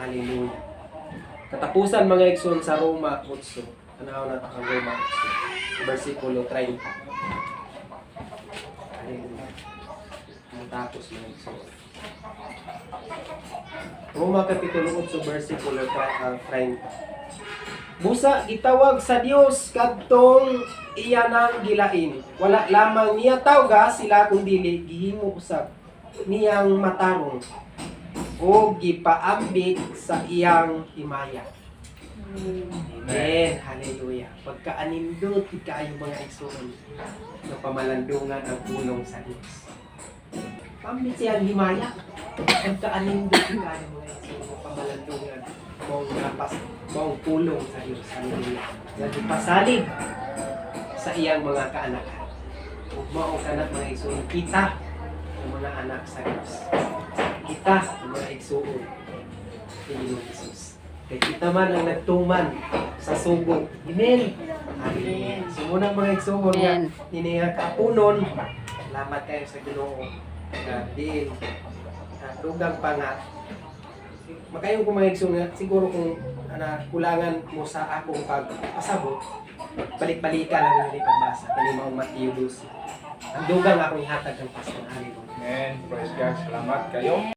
Hallelujah. Katapusan mga igsoon sa Roma 8. Tanaw na ang Roma 8. Versikulo 30. Hallelujah. Matapos mga igsoon. Roma Kapitulo 8, versikulo 30. Busa gitawag sa Dios kadtong iya nang gilain. Wala lamang niya tawga sila kundi gihimo usab niyang matarong o gipaambit sa iyang himaya. Amen. Hallelujah. Pagkaanindot kayo mga igsoon na pamalandungan ang pulong sa Dios. Pambit siyang himaya. Pagkaanindot kayo mga igsoon pamalandungan mong napas mong pulong sa Dios. Hallelujah. Lagi pasalig sa iyang mga kaanakan. Ug mao kana mga igsoon kita ang mga anak sa Dios. Kita ang mga igsoon ni Ginoong Jesus. Kay kita man ang nagtuman sa sugo. Amen. Amen. So muna mga igsoon nga hiniya kapunon. Salamat kayo sa Ginoo. Din dugang pa nga makayo ko mga igsoon nga siguro kung kulangan mo sa akong pagpasabot balik-balikan lang yung pagbasa kani mao Mateo 12. Ang dugang akong ihatag ng Pastor Alibon. Amen. Praise God. Salamat kayo.